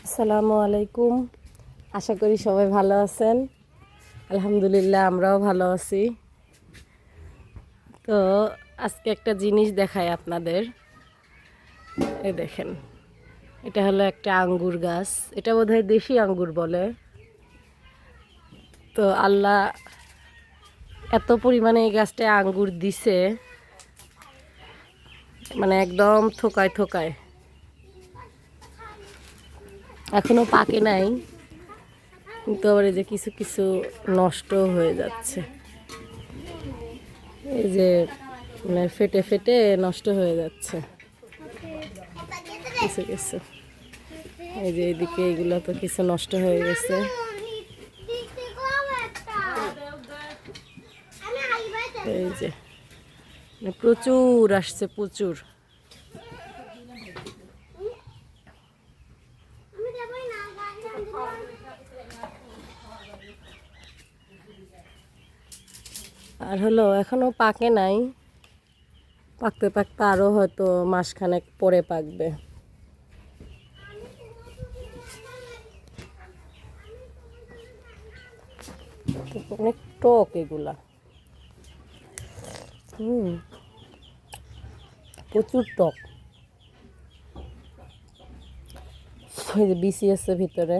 আসসালামু আলাইকুম। আশা করি সবাই ভালো আছেন। আলহামদুলিল্লাহ আমরাও ভালো আছি। তো আজকে একটা জিনিস দেখাই আপনাদের। এই দেখেন, এটা হলো একটা আঙ্গুর গাছ। এটা বোধহয় দেশি আঙ্গুর বলে। তো আল্লাহ এত পরিমাণে এই গাছটায় আঙ্গুর দিছে, মানে একদম থোকায় থোকায়। এখনো পাকে নাই, কিন্তু আবার এই যে কিছু কিছু নষ্ট হয়ে যাচ্ছে। এই যে মানে ফেটে ফেটে নষ্ট হয়ে যাচ্ছে কিছু কিছু। এই যে এদিকে এগুলো তো কিছু নষ্ট হয়ে গেছে। এই যে মানে প্রচুর আসছে, প্রচুর। আর হলো এখনো পাকে নাই, পাকতে পাকতে আরো হয়তো মাসখানেক পরে পাকবে। অনেক টক এগুলা, প্রচুর টক। এই যে বিসি আছে ভিতরে।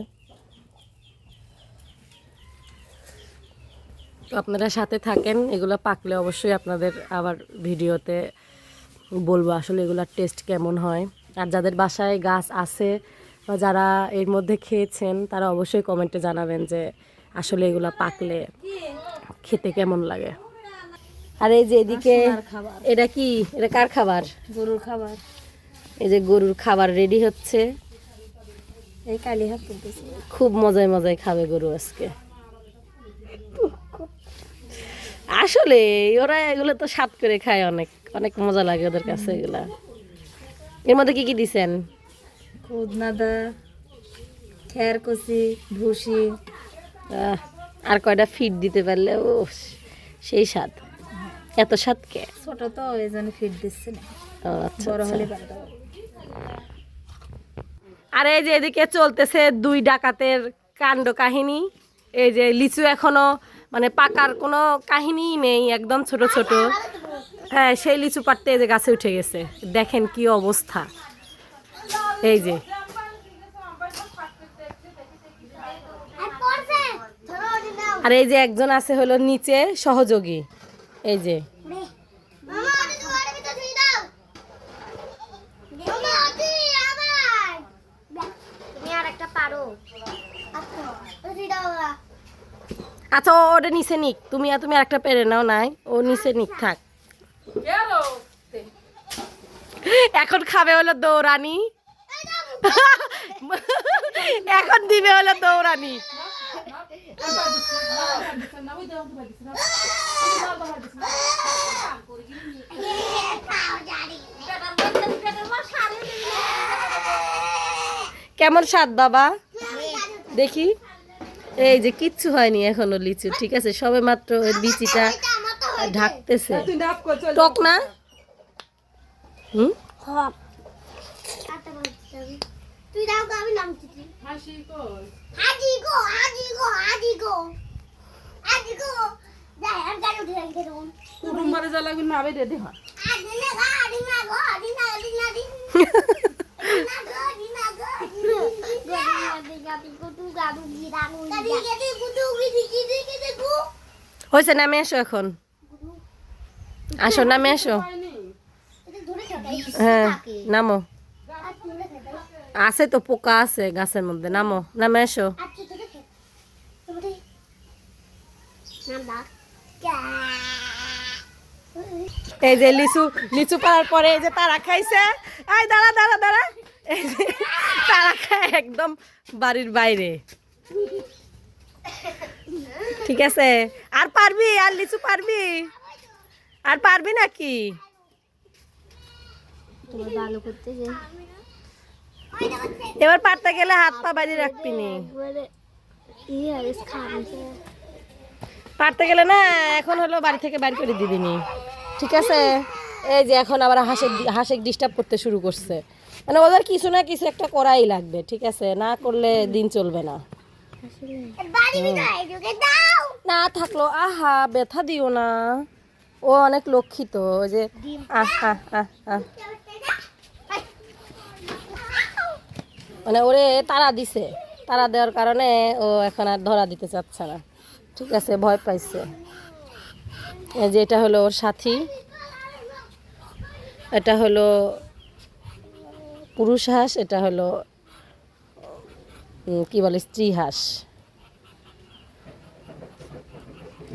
তো আপনারা সাথে থাকেন, এগুলো পাকলে অবশ্যই আপনাদের আবার ভিডিওতে বলবো আসলে এগুলার টেস্ট কেমন হয়। আর যাদের বাসায় গাছ আছে বা যারা এর মধ্যে খেয়েছেন তারা অবশ্যই কমেন্টে জানাবেন যে আসলে এগুলা পাকলে খেতে কেমন লাগে। আর এই যে এদিকে এটা কি, এটা কার খাবার? গরুর খাবার। এই যে গরুর খাবার রেডি হচ্ছে। এই কালি হাত তুলতেছে। খুব মজায় মজায় খাবে গরু আজকে। আসলে ওরা এগুলো তো স্বাদ করে খায়, অনেক অনেক মজা লাগে ওদের কাছে এগুলা। এর মধ্যে কি কি দিছেন? খুদনাদা, খের কচি, ভুসি। আর কয়টা ফিট দিতে পারলে ও সেই স্বাদ। এত স্বাদ কে? ছোট তো এই জন্য ফিট দিচ্ছে না, ও আচ্ছা বড় আচ্ছা। হলে বাড়া। আর এই যে এদিকে চলতেছে দুই ডাকাতের কাণ্ড কাহিনী। এই যে লিচু এখনো মানে পাকার কোনো কাহিনীই নেই, একদম ছোট ছোট। হ্যাঁ, সেই লিচু পাড়তে এই যে গাছে উঠে গেছে, দেখেন কি অবস্থা। এই যে আর এই যে একজন আছে হলো নিচে সহযোগী। এই যে আচ্ছা, ওটা নিচে নিক, তুমি তুমি একটা পেরে নাও। নাই, ও নিচে নিক, থাক। এখন খাবে হলো দৌড়ানি, এখন দিবে হলো দৌড়ানি। কেমন স্বাদ বাবা? দেখি। এই যে কিচ্ছু হয়নি এখনো লিচু, ঠিক আছে, সবে মাত্র ওই বিচিটা ঢাকতেছে। টক না? হুম, তুই দাও গো, আমি নামছি। হাসি গো, হাজি গো, হাজি গো, হাজি গো, হাজি গো। যাই আর গাড়ি উঠে রেখে দেবো। কুটুম বাড়ি যা লাগবে না, আবে রেডি হয়। আদি না গো, আদি না গো, আদি না, আদি না, আদি না গো, আদি না গো, আদি না গো, আদি না গো, তুই গাবু গিরা গো, গাবি গেতে গুদু গিদি গিদি গিদি গো। হয়েছে, নামে আসো এখন। আসো, নামে আসো। এটা ধরে থাকাই হ্যাঁ, থাকে। নামো। আর ধরে থাকাই। আছে তো, পোকা আছে গাছের মধ্যে। নামো, নামে আসো। আচ্ছা ধরে থাক। তোমারে নাম দাও। কা এই যে লিচু, লিচু পাড়ার পরে এই যে তারা খাইছে। এই দাঁড়া দাঁড়া দাঁড়া, এই যে তারা খায় একদম বাড়ির বাইরে। ঠিক আছে, আর পারবি? আর লিচু পারবি? আর পারবি নাকি? তোমার ভালো করতে যে এবার পারতে গেলে হাত পা বাইরে রাখবি নি। পারতে গেলে না, এখন হলো বাড়ি থেকে বাইর করে দিবি নি, ঠিক আছে? এই যে এখন আবার হাঁসের ডিস্টার্ব করতে শুরু করছে। মানে ওদের কিছু না কিছু একটা করাই লাগবে, ঠিক আছে, না করলে দিন চলবে না। বাড়ি ভিতরে ঢুকে দাও। না থাকলো, আহা ব্যথা দিও না, ও অনেক লক্ষ্মী তো, ওই যে আহা আহা, মানে ওরে তাড়া দিছে, তাড়া দেওয়ার কারণে ও এখন আর ধরা দিতে চাচ্ছে না, ঠিক আছে, ভয় পাইছে। এই যে এটা হলো ওর সাথী, এটা হলো পুরুষ হাঁস, এটা হলো কি বলে স্ত্রী হাঁস।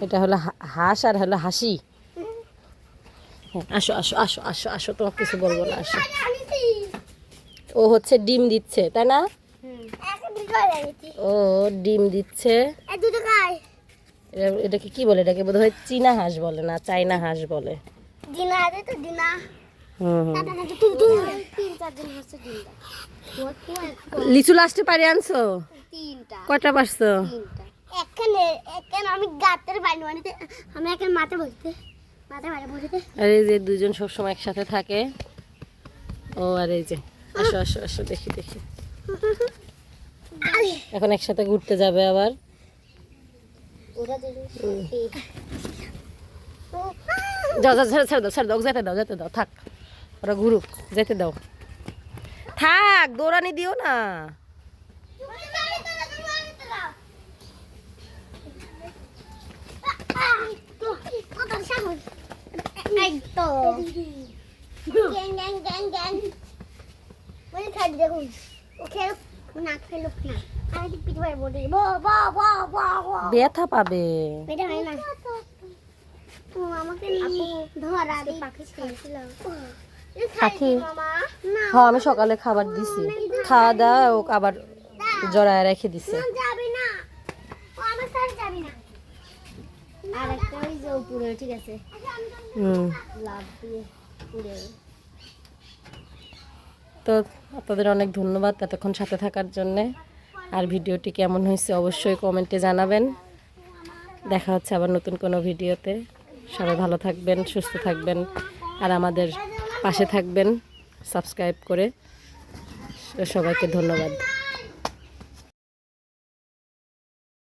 এটা হলো হাঁস আর হলো হাসি। হ্যাঁ, আসো আসো আসো আসো আসো, তোমার কিছু বলবো না, আসো। ও হচ্ছে ডিম দিচ্ছে, তাই না? একটা ভিতরে রেখেছি। ও ডিম দিচ্ছে। এই দুটো খাই। এটাকে কি বলে? এটাকে বোধহয় চীনা হাঁস বলে, না চাইনা হাঁস বলে। দিনা আছে তো দিনা। হুম হুম। তিন চার দিন হচ্ছে দিনটা। লিচু লাস্টে পারি আনছো? তিনটা। কয়টা পারছো? তিনটা। এখানে আমি গাতের বাইরে বানিতে আমি এখানে মাথা বলতে বলতে। আর এই যে দুজন সবসময় একসাথে থাকে। ও আর এই যে আসো আসো আসো, দেখি দেখি, এখন একসাথে ঘুরতে যাবে আবার। ওরা যদি যাও যাও, ছেড়ে ছেড়ে দাও, ছেড়ে দাও, যেতে দাও, যেতে দাও, থাক, ওরা ঘুরুক, যেতে দাও, থাক, দৌড়ানি দিও না। দেখুন ও খেলুক না খেলুক না, আমি পিঠে ভাই বলি ব্যথা পাবে। এটা হয় না। ও আমাকে ধরা দে পাখি খাইছিল। পাখি? মামা না হ্যাঁ, আমি সকালে খাবার দিছি, খাওয়া দাওয়া ও আবার জড়ায় রেখে দিছে। যাবে না, ও আমার সাথে যাবে না। আর একটা ওই যে উপরে, ঠিক আছে, লাভ দিয়ে উড়ে। তো আপনাদের অনেক ধন্যবাদ এতক্ষণ সাথে থাকার জন্যে। আর ভিডিওটি কেমন হয়েছে অবশ্যই কমেন্টে জানাবেন। দেখা হচ্ছে আবার নতুন কোনো ভিডিওতে। সবাই ভালো থাকবেন, সুস্থ থাকবেন, আর আমাদের পাশে থাকবেন সাবস্ক্রাইব করে। সবাইকে ধন্যবাদ।